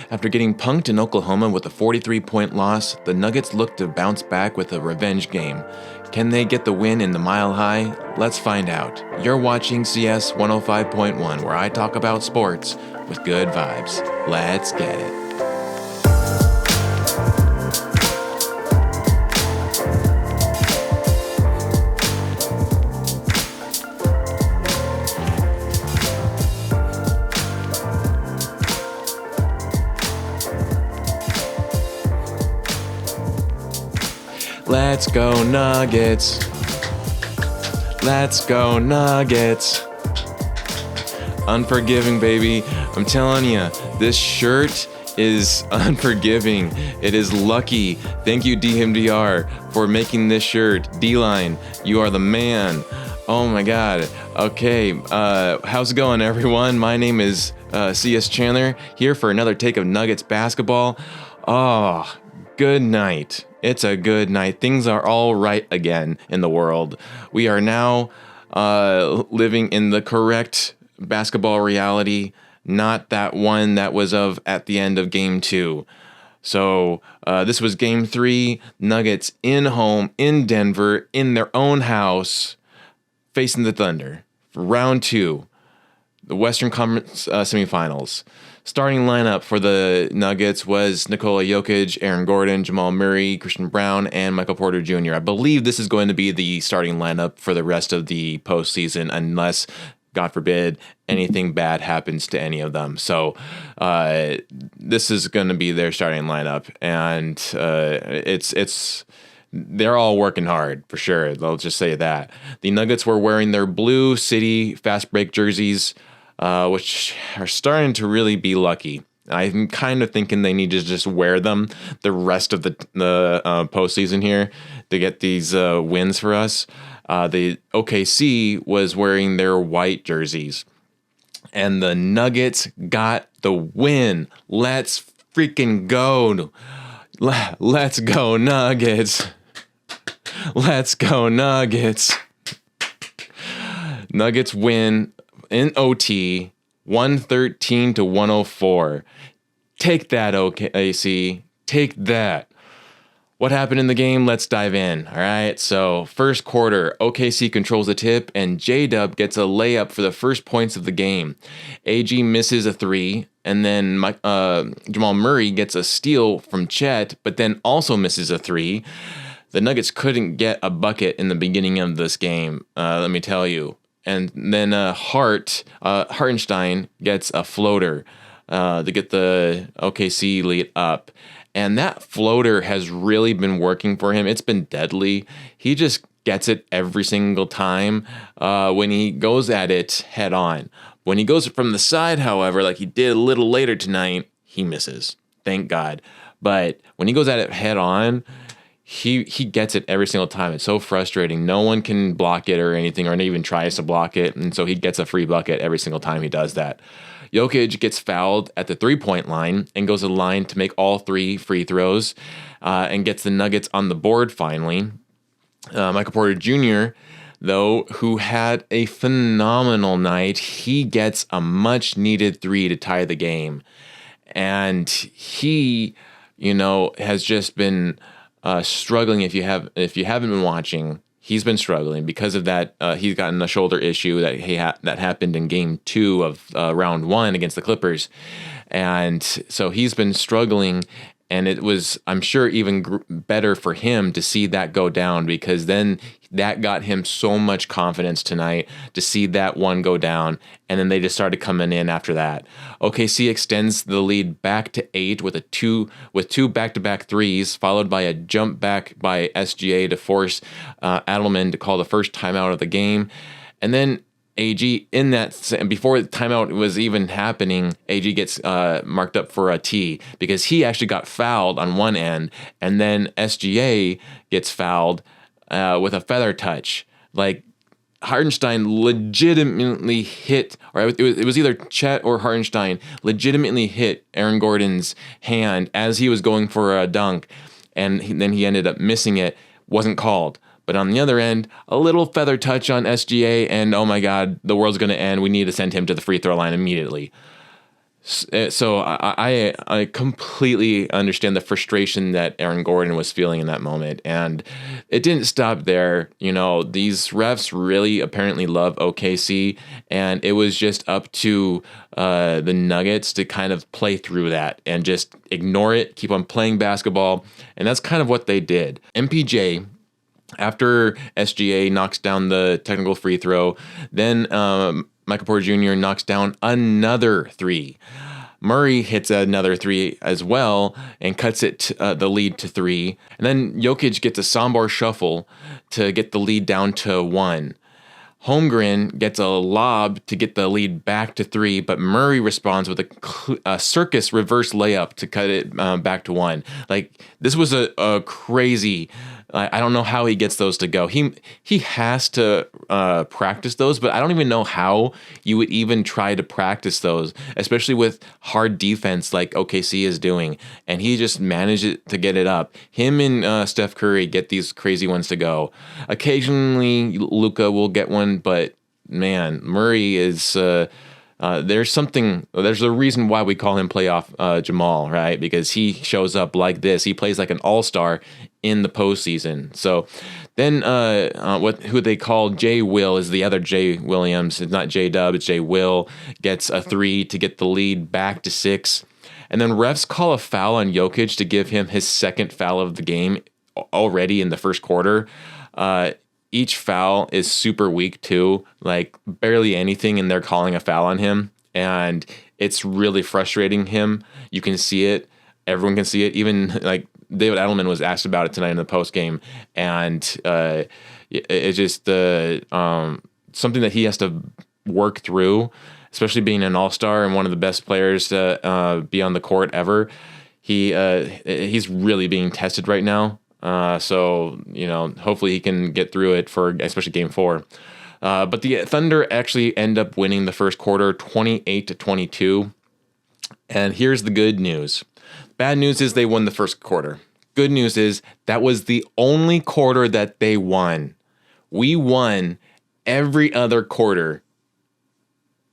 After getting punked in Oklahoma with a 43-point loss, the Nuggets look to bounce back with a revenge game. Can they get the win in the Mile High? Let's find out. You're watching CS 105.1, where I talk about sports with good vibes. Let's get it. Let's go Nuggets. Let's go Nuggets. Unforgiving, baby. I'm telling you, this shirt is unforgiving. It is lucky. Thank you, DMDR, for making this shirt. D-Line, you are the man. Oh my God. Okay, how's it going, everyone? My name is CS Chandler, here for another take of Nuggets basketball. Oh, good night. It's a good night. Things are all right again in the world. We are now living in the correct basketball reality, not that one that was at the end of Game 2. So this was Game 3. Nuggets in home, in Denver, in their own house, facing the Thunder. For round 2, the Western Conference semifinals. Starting lineup for the Nuggets was Nikola Jokić, Aaron Gordon, Jamal Murray, Christian Brown, and Michael Porter Jr. I believe this is going to be the starting lineup for the rest of the postseason, unless, God forbid, anything bad happens to any of them. So this is going to be their starting lineup, and they're all working hard for sure. I'll just say that. The Nuggets were wearing their blue City fast break jerseys, which are starting to really be lucky. I'm kind of thinking they need to just wear them the rest of the postseason here to get these wins for us. The OKC was wearing their white jerseys, and the Nuggets got the win. Let's freaking go. Let's go Nuggets. Let's go Nuggets. Nuggets win in OT, 113-104. Take that, OKC. Take that. What happened in the game? Let's dive in. All right. So first quarter, OKC controls the tip, and J-Dub gets a layup for the first points of the game. AG misses a three, and then Jamal Murray gets a steal from Chet, but then also misses a three. The Nuggets couldn't get a bucket in the beginning of this game, let me tell you. And then Hartenstein gets a floater to get the OKC lead up. And that floater has really been working for him. It's been deadly. He just gets it every single time when he goes at it head on. When he goes from the side, however, like he did a little later tonight, he misses. Thank God. But when he goes at it head on, He gets it every single time. It's so frustrating. No one can block it or anything, or even tries to block it. And so he gets a free bucket every single time he does that. Jokić gets fouled at the three-point line and goes to the line to make all 3 free throws and gets the Nuggets on the board finally. Michael Porter Jr., though, who had a phenomenal night, he gets a much-needed 3 to tie the game. And he, has just been struggling. If you haven't been watching, he's been struggling because of that. He's gotten a shoulder issue that happened in Game 2 of Round 1 against the Clippers, and so he's been struggling. And it was, I'm sure, even better for him to see that go down, because then that got him so much confidence tonight to see that one go down. And then they just started coming in after that. OKC extends the lead back to 8 with two back-to-back threes, followed by a jump back by SGA to force Adelman to call the first timeout of the game. And then AG in that, before the timeout was even happening, AG gets marked up for a T because he actually got fouled on one end, and then SGA gets fouled with a feather touch. Like, Hartenstein legitimately hit, or it was either Chet or Hartenstein legitimately hit Aaron Gordon's hand as he was going for a dunk, and then he ended up missing it. Wasn't called. But on the other end, a little feather touch on SGA, and oh my God, the world's going to end. We need to send him to the free throw line immediately. So I completely understand the frustration that Aaron Gordon was feeling in that moment, and it didn't stop there. These refs really apparently love OKC, and it was just up to the Nuggets to kind of play through that and just ignore it, keep on playing basketball, and that's kind of what they did. MPJ, after SGA knocks down the technical free throw, then Michael Porter Jr. knocks down another three. Murray hits another three as well and cuts it the lead to 3. And then Jokić gets a soundbar shuffle to get the lead down to 1. Holmgren gets a lob to get the lead back to 3, but Murray responds with a circus reverse layup to cut it back to 1. Like, this was a crazy. I don't know how he gets those to go. He has to practice those, but I don't even know how you would even try to practice those, especially with hard defense like OKC is doing. And he just managed to get it up. Him and Steph Curry get these crazy ones to go. Occasionally, Luka will get one, but man, Murray is. There's a reason why we call him playoff Jamal, right? Because he shows up like this. He plays like an all-star in the postseason. So then who they call J Will is the other J Williams. It's not J Dub, it's J Will, gets a 3 to get the lead back to 6. And then refs call a foul on Jokić to give him his second foul of the game already in the first quarter. Each foul is super weak too, like barely anything, and they're calling a foul on him, and it's really frustrating him. You can see it. Everyone can see it. Even like David Edelman was asked about it tonight in the post game, and it's just something that he has to work through, especially being an all-star and one of the best players to be on the court ever. He's really being tested right now. So hopefully he can get through it for especially game 4. But the Thunder actually end up winning the first quarter 28-22. And here's the good news. Bad news is they won the first quarter. Good news is that was the only quarter that they won. We won every other quarter.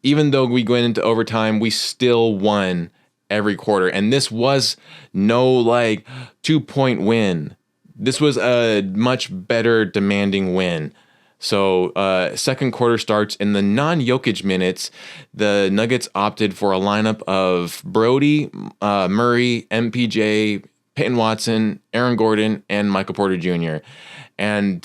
Even though we went into overtime, we still won every quarter. And this was no 2-point win. This was a much better demanding win. So second quarter starts. In the non-Jokić minutes, the Nuggets opted for a lineup of Brody, Murray, MPJ, Peyton Watson, Aaron Gordon, and Michael Porter Jr. And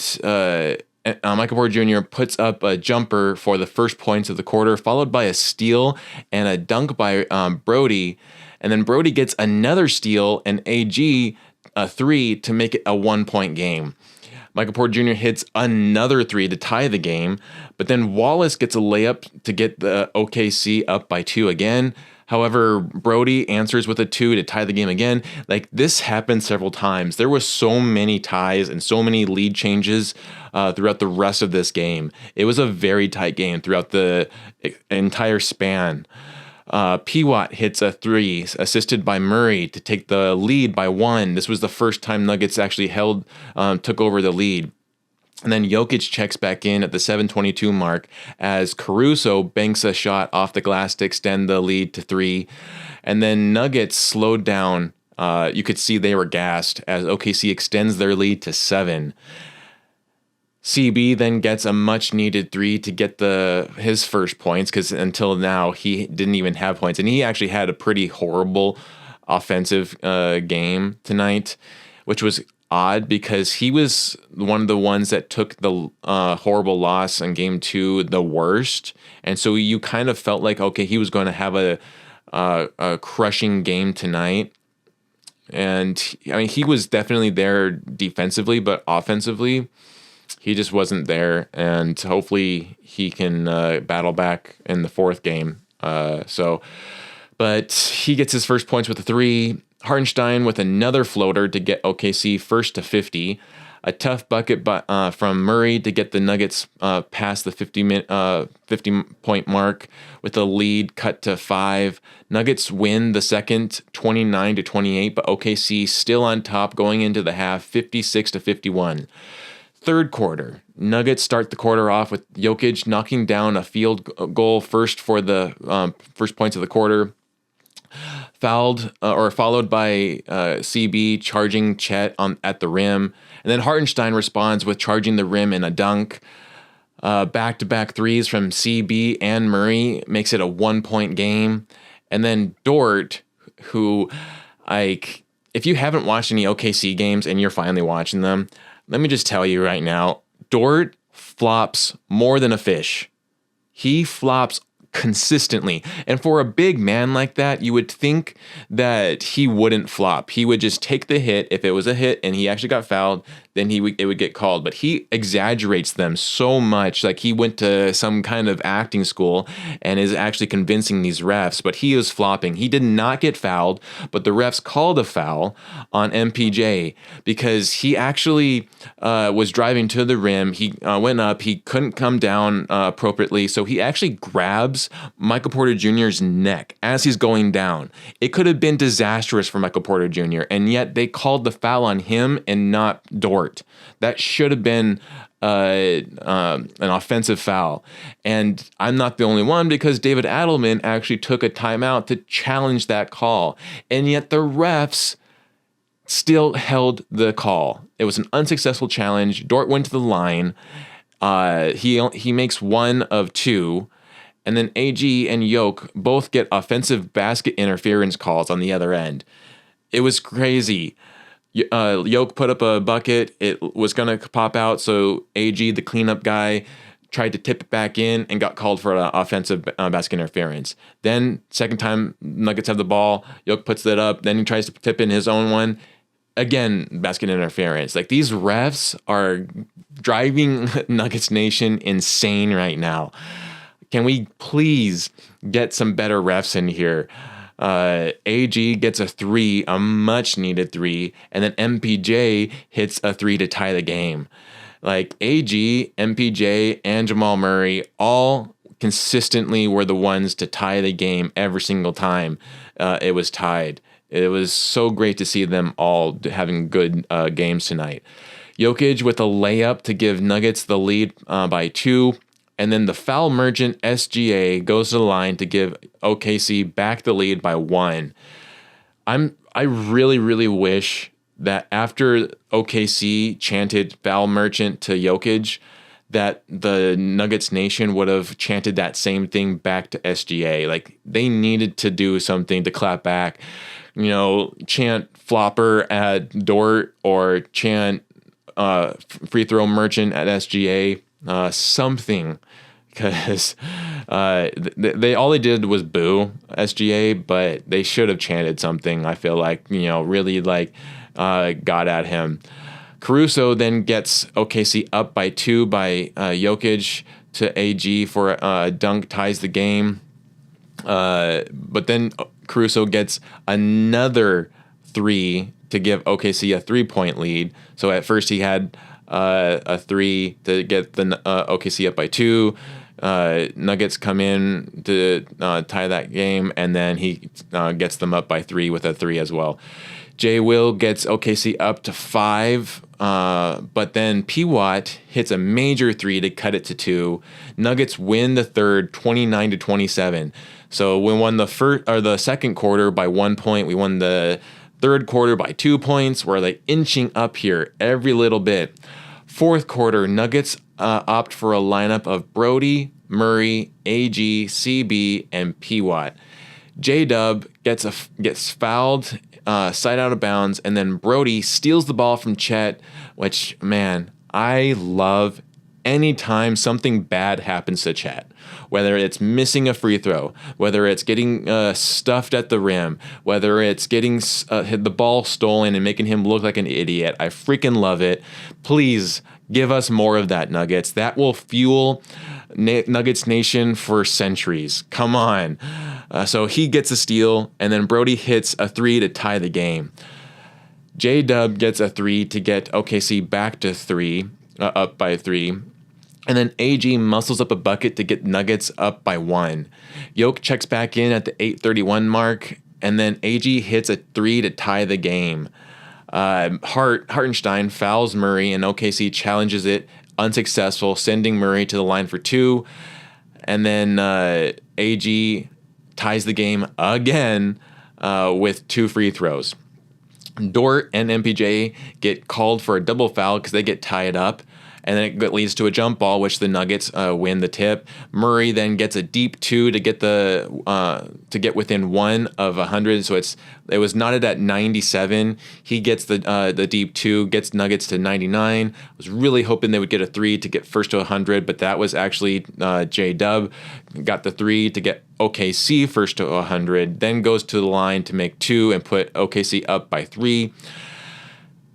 Michael Porter Jr. puts up a jumper for the first points of the quarter, followed by a steal and a dunk by Brody. And then Brody gets another steal and AG a 3 to make it a 1-point game. Michael Porter Jr. hits another 3 to tie the game, but then Wallace gets a layup to get the OKC up by 2 again. However, Brody answers with a 2 to tie the game again. Like, this happened several times. There was so many ties and so many lead changes throughout the rest of this game. It was a very tight game throughout the entire span. P-Watt hits a 3, assisted by Murray to take the lead by 1. This was the first time Nuggets actually took over the lead. And then Jokić checks back in at the 7:22 mark as Caruso banks a shot off the glass to extend the lead to 3. And then Nuggets slowed down. You could see they were gassed as OKC extends their lead to 7. CB then gets a much-needed 3 to get his first points, because until now he didn't even have points. And he actually had a pretty horrible offensive game tonight, which was odd because he was one of the ones that took the horrible loss in game 2 the worst. And so you kind of felt like, okay, he was going to have a crushing game tonight. And I mean, he was definitely there defensively, but offensively, he just wasn't there, and hopefully he can battle back in the fourth game. But he gets his first points with a 3. Hartenstein with another floater to get OKC first to 50. A tough bucket from Murray to get the Nuggets past the 50-point mark with a lead cut to 5. Nuggets win the second 29-28, but OKC still on top going into the half 56-51. Third quarter, Nuggets start the quarter off with Jokić knocking down a field goal first for the first points of the quarter. fouled or followed by CB charging Chet at the rim. And then Hartenstein responds with charging the rim in a dunk. Back-to-back threes from CB and Murray makes it a 1-point game. And then Dort, who, like, if you haven't watched any OKC games and you're finally watching them, let me just tell you right now, Dort flops more than a fish. He flops consistently. And for a big man like that, you would think that he wouldn't flop. He would just take the hit. If it was a hit and he actually got fouled, then it would get called. But he exaggerates them so much. Like he went to some kind of acting school and is actually convincing these refs, but he is flopping. He did not get fouled, but the refs called a foul on MPJ because he actually was driving to the rim. He went up. He couldn't come down appropriately, so he actually grabs Michael Porter Jr.'s neck as he's going down. It could have been disastrous for Michael Porter Jr., and yet they called the foul on him and not Dort. That should have been an offensive foul. And I'm not the only one because David Adelman actually took a timeout to challenge that call. And yet the refs still held the call. It was an unsuccessful challenge. Dort went to the line. He makes one of two. And then AG and Yoke both get offensive basket interference calls on the other end. It was crazy. Yoke put up a bucket. It was going to pop out, so AG, the cleanup guy, tried to tip it back in and got called for an offensive basket interference. Then, second time Nuggets have the ball, Yoke puts it up. Then he tries to tip in his own one. Again, basket interference. Like, these refs are driving Nuggets Nation insane right now. Can we please get some better refs in here? AG gets a three, a much needed three, and then MPJ hits a three to tie the game. Like AG, MPJ, and Jamal Murray all consistently were the ones to tie the game every single time it was tied. It was so great to see them all having good games tonight. Jokić with a layup to give Nuggets the lead by 2. And then the foul merchant SGA goes to the line to give OKC back the lead by 1. I really, really wish that after OKC chanted foul merchant to Jokić, that the Nuggets Nation would have chanted that same thing back to SGA. Like, they needed to do something to clap back. You know, chant flopper at Dort or chant free throw merchant at SGA. Something, because they all they did was boo SGA, but they should have chanted something. I feel like, you know, really like got at him. Caruso then gets OKC up by 2 by Jokić to AG for a dunk, ties the game. But then Caruso gets another 3 to give OKC a 3-point lead. So at first he had a 3 to get the OKC up by 2. Nuggets come in to tie that game, and then he gets them up by 3 with a 3 as well. J. Will gets OKC up to 5, but then P. Watt hits a major 3 to cut it to 2. Nuggets win the third, 29-27. So we won the second quarter by 1 point. We won the third quarter by 2 points. We're like inching up here every little bit. Fourth quarter, Nuggets opt for a lineup of Brody, Murray, AG, CB, and P. Watt. J-Dub gets fouled, side out of bounds, and then Brody steals the ball from Chet, which, man, I love anytime something bad happens to Chet. Whether it's missing a free throw, whether it's getting stuffed at the rim, whether it's getting the ball stolen and making him look like an idiot. I freaking love it. Please give us more of that, Nuggets. That will fuel Nuggets Nation for centuries. Come on. So he gets a steal, and then Brody hits a 3 to tie the game. J-Dub gets a 3 to get OKC back to 3, up by 3. And then AG muscles up a bucket to get Nuggets up by 1. Yoke checks back in at the 8:31 mark, and then AG hits a 3 to tie the game. Hartenstein fouls Murray, and OKC challenges it, unsuccessful, sending Murray to the line for 2. And then AG ties the game again with 2 free throws. Dort and MPJ get called for a double foul because they get tied up, and then it leads to a jump ball, which the Nuggets win the tip. Murray then gets a deep 2 to get to get within 1 of 100. So it was knotted at 97. He gets the deep 2, gets Nuggets to 99. I was really hoping they would get a 3 to get first to 100, but that was actually J-Dub got the 3 to get OKC first to 100. Then goes to the line to make 2 and put OKC up by 3.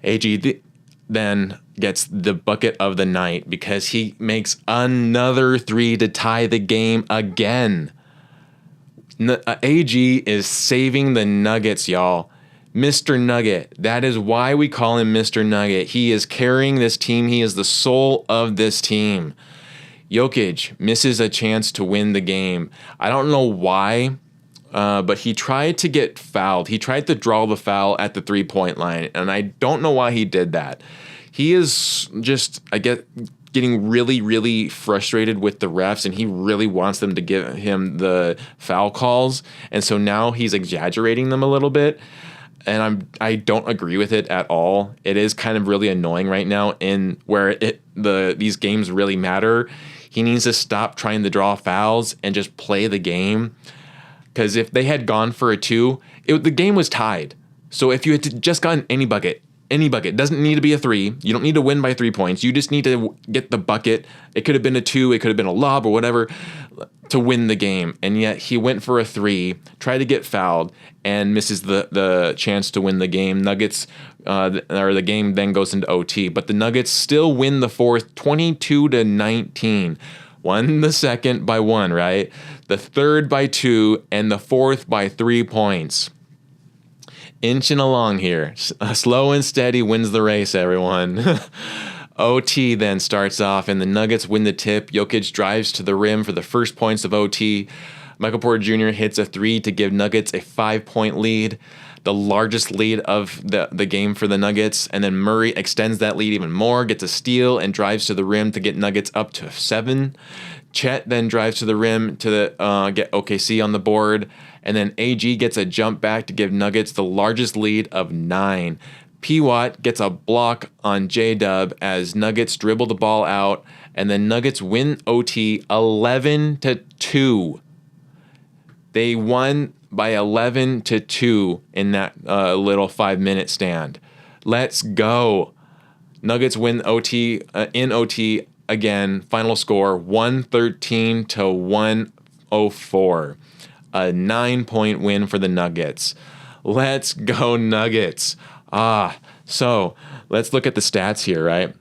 AG then gets the bucket of the night because he makes another 3 to tie the game again. AG is saving the Nuggets, y'all. Mr. Nugget. That is why we call him Mr. Nugget. He is carrying this team. He is the soul of this team. Jokić misses a chance to win the game. I don't know why, but he tried to get fouled. He tried to draw the foul at the 3-point line, and I don't know why he did that. He is just, getting really, really frustrated with the refs, and he really wants them to give him the foul calls, and so now he's exaggerating them a little bit, and I don't agree with it at all. It is kind of really annoying right now in where these games really matter. He needs to stop trying to draw fouls and just play the game. Because if they had gone for a 2, the game was tied. So if you had just gotten any bucket, it doesn't need to be a 3. You don't need to win by 3 points. You just need to get the bucket. It could have been a 2. It could have been a lob or whatever to win the game. And yet he went for a 3, tried to get fouled, and misses the chance to win the game. Nuggets, the game then goes into OT. But the Nuggets still win the fourth 22-19. Won the second by 1, right? The third by 2, and the fourth by 3 points. Inching along here. Slow and steady wins the race, everyone. OT then starts off, and the Nuggets win the tip. Jokić drives to the rim for the first points of OT. Michael Porter Jr. hits a 3 to give Nuggets a 5-point lead, the largest lead of the game for the Nuggets. And then Murray extends that lead even more, gets a steal, and drives to the rim to get Nuggets up to 7. Chet then drives to the rim to get OKC on the board. And then AG gets a jump back to give Nuggets the largest lead of 9. P-Watt gets a block on J-Dub as Nuggets dribble the ball out. And then Nuggets win OT 11-2. They won by 11-2 in that little 5-minute stand. Let's go. Nuggets win OT in OT again. Final score 113-104. A 9-point win for the Nuggets. Let's go Nuggets. So let's look at the stats here, right?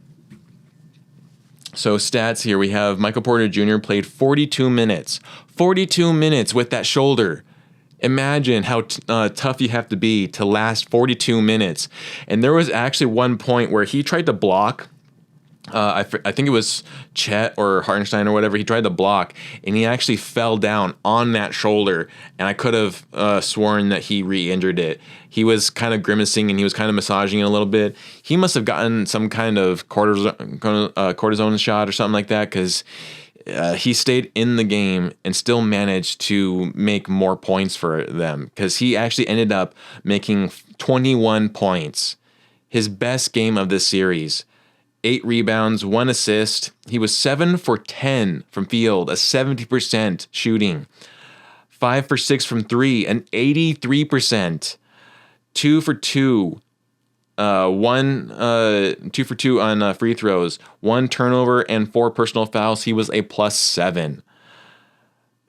So stats here, we have Michael Porter Jr. played 42 minutes. 42 minutes with that shoulder. Imagine how tough you have to be to last 42 minutes. And there was actually one point where he tried to block. I think it was Chet or Hartenstein or whatever. He tried to block, and he actually fell down on that shoulder. And I could have sworn that he re-injured it. He was kind of grimacing, and he was kind of massaging it a little bit. He must have gotten some kind of cortisone shot or something like that, because he stayed in the game and still managed to make more points for them, because he actually ended up making 21 points. His best game of this series. 8 rebounds, 1 assist. He was 7 for 10 from field, a 70% shooting. 5 for 6 from 3, an 83%. 2 for 2. 2 for 2 on free throws. 1 turnover and 4 personal fouls. He was a +7.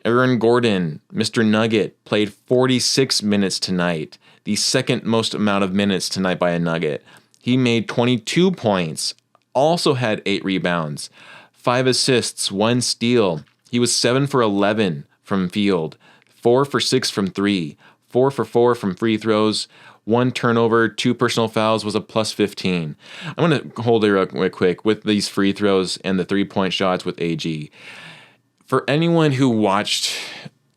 Aaron Gordon, Mr. Nugget, played 46 minutes tonight. The second most amount of minutes tonight by a Nugget. He made 22 points. Also had 8 rebounds, 5 assists, 1 steal. He was 7 for 11 from field, 4 for 6 from 3, 4 for 4 from free throws, 1 turnover, 2 personal fouls, was a +15. I'm going to hold it real quick with these free throws and the 3-point shots with AG. For anyone who watched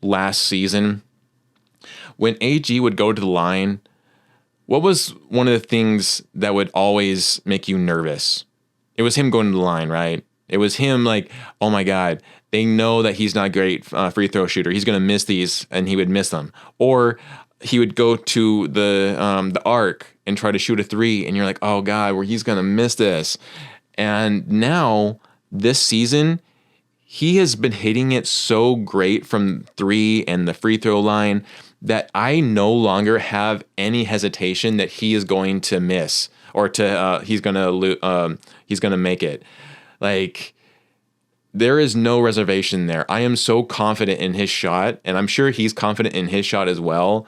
last season, when AG would go to the line, what was one of the things that would always make you nervous? It was him going to the line, right? It was him like, oh my God, they know that he's not a great free throw shooter. He's going to miss these, and he would miss them. Or he would go to the arc and try to shoot a three, and you're like, oh God, where he's gonna miss this. And now this season, he has been hitting it so great from three and the free throw line that I no longer have any hesitation that he is going to miss or he's gonna make it. Like, there is no reservation there. I am so confident in his shot, and I'm sure he's confident in his shot as well.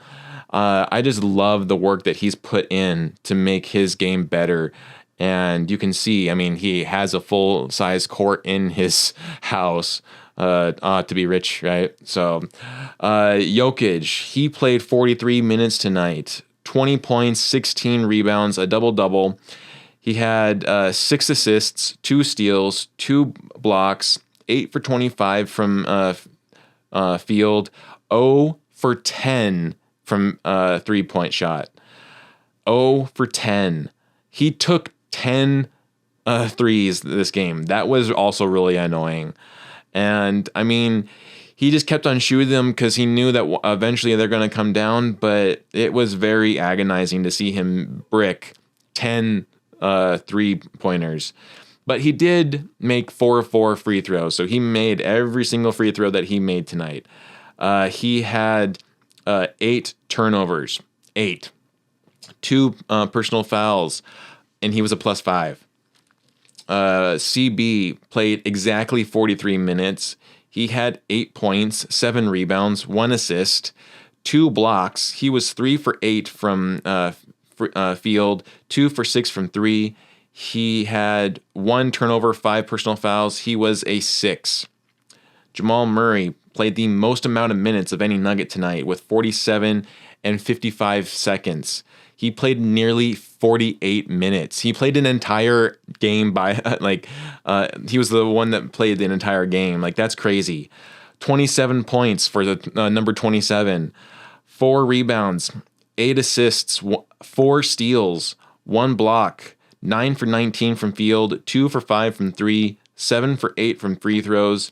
I just love the work that he's put in to make his game better. And you can see, I mean, he has a full-size court in his house to be rich, right? So, Jokić, he played 43 minutes tonight, 20 points, 16 rebounds, a double-double. He had 6 assists, 2 steals, 2 blocks, 8 for 25 from field, 0 for 10 from three-point shot. 0 for 10. He took 10 threes this game. That was also really annoying. And, I mean, he just kept on shooting them because he knew that eventually they're going to come down, but it was very agonizing to see him brick 10 3-pointers. But he did make 4 free throws, so he made every single free throw that he made tonight. He had 8 turnovers, 8. 2 personal fouls, and he was a +5. CB played exactly 43 minutes. He had 8 points, 7 rebounds, 1 assist, 2 blocks. He was 3 for 8 from field, 2 for 6 from 3. He had 1 turnover, 5 personal fouls. He was a 6. Jamal Murray played the most amount of minutes of any Nugget tonight with 47 and 55 seconds. He played nearly 48 minutes. He played an entire game he was the one that played the entire game. Like, that's crazy. 27 points for the number 27, 4 rebounds, 8 assists, 4 steals, 1 block, 9 for 19 from field, 2 for 5 from 3, 7 for 8 from free throws,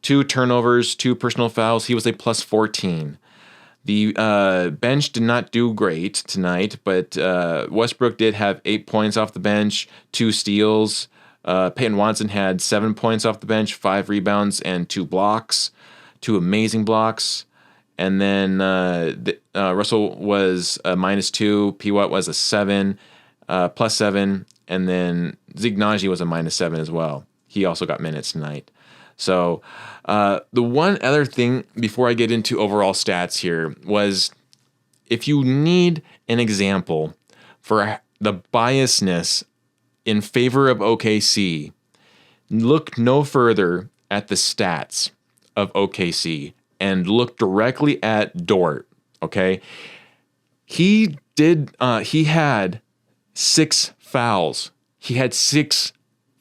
2 turnovers, 2 personal fouls. He was a +14. The bench did not do great tonight, but Westbrook did have 8 points off the bench, 2 steals. Peyton Watson had 7 points off the bench, 5 rebounds, and 2 blocks, 2 amazing blocks. And then Russell was a -2, P. Watt was a 7, +7, and then Zignaji was a -7 as well. He also got minutes tonight. So the one other thing before I get into overall stats here was, if you need an example for the biasness in favor of OKC, look no further at the stats of OKC and look directly at Dort. Okay, he had 6 fouls. He had 6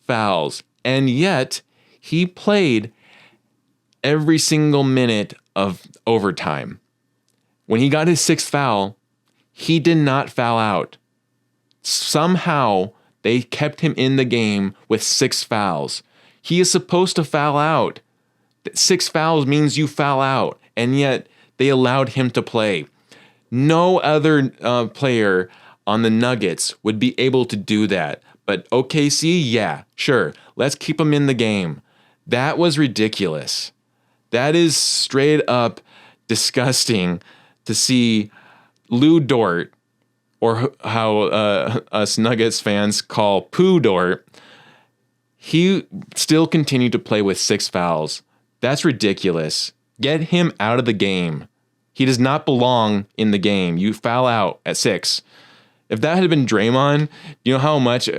fouls, and yet he played every single minute of overtime. When he got his 6th foul, he did not foul out. Somehow, they kept him in the game with 6 fouls. He is supposed to foul out. 6 fouls means you foul out, and yet they allowed him to play. No other player on the Nuggets would be able to do that. But OKC, yeah, sure, let's keep him in the game. That was ridiculous. That is straight up disgusting to see Lou Dort, or how us Nuggets fans call Poo Dort. He still continued to play with 6 fouls. That's ridiculous. Get him out of the game. He does not belong in the game. You foul out at 6. If that had been Draymond, you know how much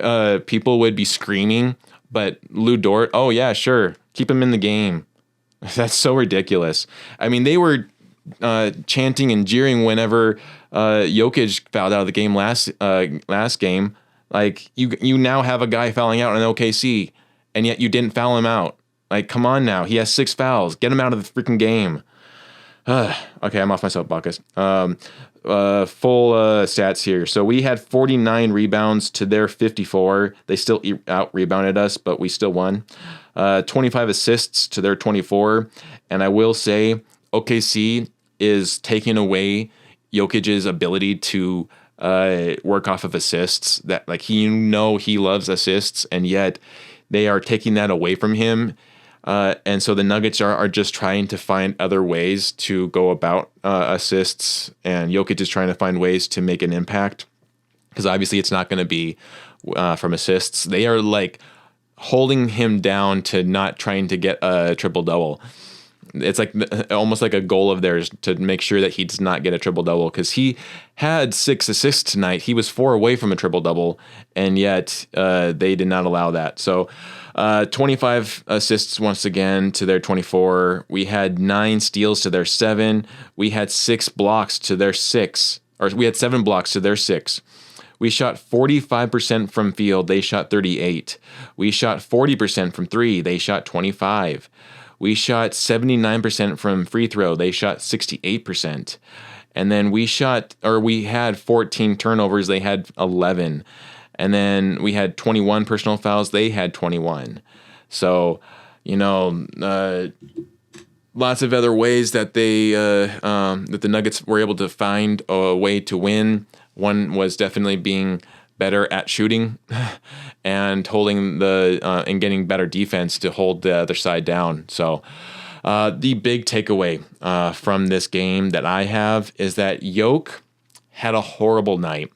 people would be screaming? But Lou Dort, oh yeah, sure, keep him in the game. That's so ridiculous. I mean, they were chanting and jeering whenever Jokić fouled out of the game last game. Like, you now have a guy fouling out on OKC, and yet you didn't foul him out. Like, come on now. He has 6 fouls. Get him out of the freaking game. Okay, I'm off my soapbox. Full stats here. So we had 49 rebounds to their 54. They still out-rebounded us, but we still won. 25 assists to their 24. And I will say, OKC is taking away Jokic's ability to work off of assists. That like he loves assists, and yet they are taking that away from him. And so the Nuggets are just trying to find other ways to go about assists, and Jokić is trying to find ways to make an impact, because obviously it's not going to be from assists. They are like holding him down to not trying to get a triple-double. It's like almost like a goal of theirs to make sure that he does not get a triple-double, because he had 6 assists tonight. He was 4 away from a triple-double, and yet they did not allow that. So 25 assists once again to their 24. We had 9 steals to their 7. We had 6 blocks to their 6. Or we had 7 blocks to their 6. We shot 45% from field. They shot 38. We shot 40% from 3. They shot 25. We shot 79% from free throw. They shot 68%. And then we had 14 turnovers. They had 11. And then we had 21 personal fouls. They had 21. So, lots of other ways that that the Nuggets were able to find a way to win. One was definitely being better at shooting and holding and getting better defense to hold the other side down. So the big takeaway from this game that I have is that Jokić had a horrible night.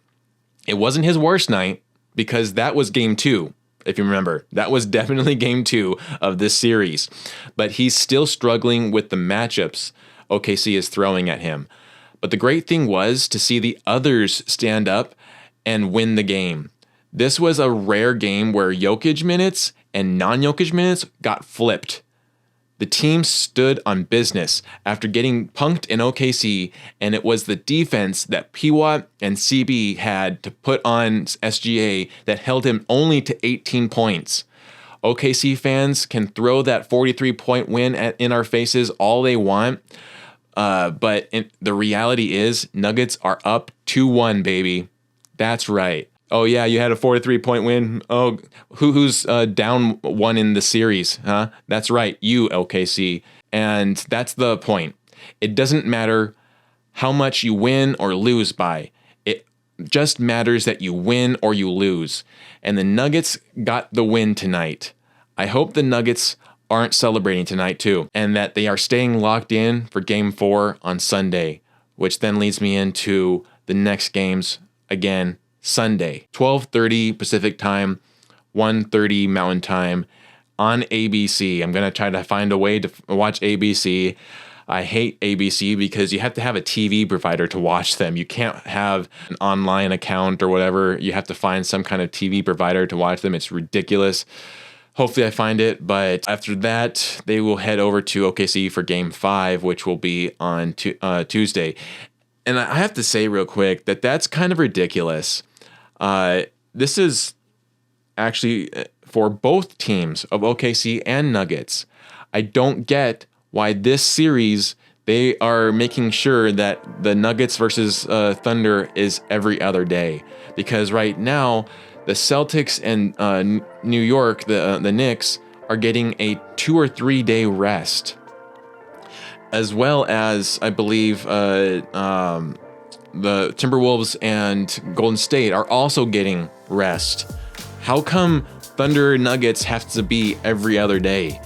It wasn't his worst night, because that was game 2. If you remember, that was definitely game 2 of this series, but he's still struggling with the matchups OKC is throwing at him. But the great thing was to see the others stand up and win the game. This was a rare game where Jokić minutes and non-Jokić minutes got flipped. The team stood on business after getting punked in OKC, and it was the defense that Piwat and CB had to put on SGA that held him only to 18 points. OKC fans can throw that 43-point win in our faces all they want, but the reality is Nuggets are up 2-1, baby. That's right. Oh, yeah, you had a 43-point win. Oh, who's down 1 in the series, huh? That's right, you, OKC. And that's the point. It doesn't matter how much you win or lose by. It just matters that you win or you lose. And the Nuggets got the win tonight. I hope the Nuggets aren't celebrating tonight, too, and that they are staying locked in for Game 4 on Sunday, which then leads me into the next games again. Sunday, 12:30 Pacific time, 1:30 Mountain time on ABC. I'm going to try to find a way to watch ABC. I hate ABC because you have to have a TV provider to watch them. You can't have an online account or whatever. You have to find some kind of TV provider to watch them. It's ridiculous. Hopefully I find it, but after that, they will head over to OKC for Game 5, which will be on Tuesday. And I have to say real quick that that's kind of ridiculous. This is actually for both teams of OKC and Nuggets. I don't get why this series they are making sure that the Nuggets versus Thunder is every other day, because right now the Celtics and New York, the Knicks, are getting a 2 or 3 day rest, as well as I believe the Timberwolves and Golden State are also getting rest. How come Thunder Nuggets have to be every other day?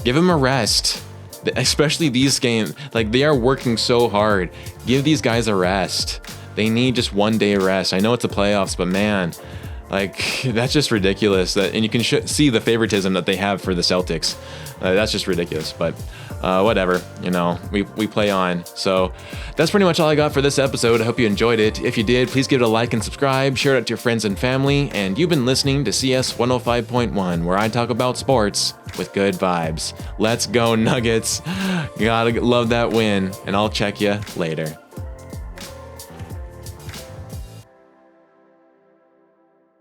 Give them a rest. Especially these games, like they are working so hard. Give these guys a rest. They need just 1 day rest. I know it's the playoffs, but man, like that's just ridiculous. And you can see the favoritism that they have for the Celtics. That's just ridiculous, but whatever, we play on. So that's pretty much all I got for this episode. I hope you enjoyed it. If you did, please give it a like and subscribe, share it out to your friends and family. And you've been listening to CS 105.1, where I talk about sports with good vibes. Let's go Nuggets. Gotta love that win, and I'll check you later.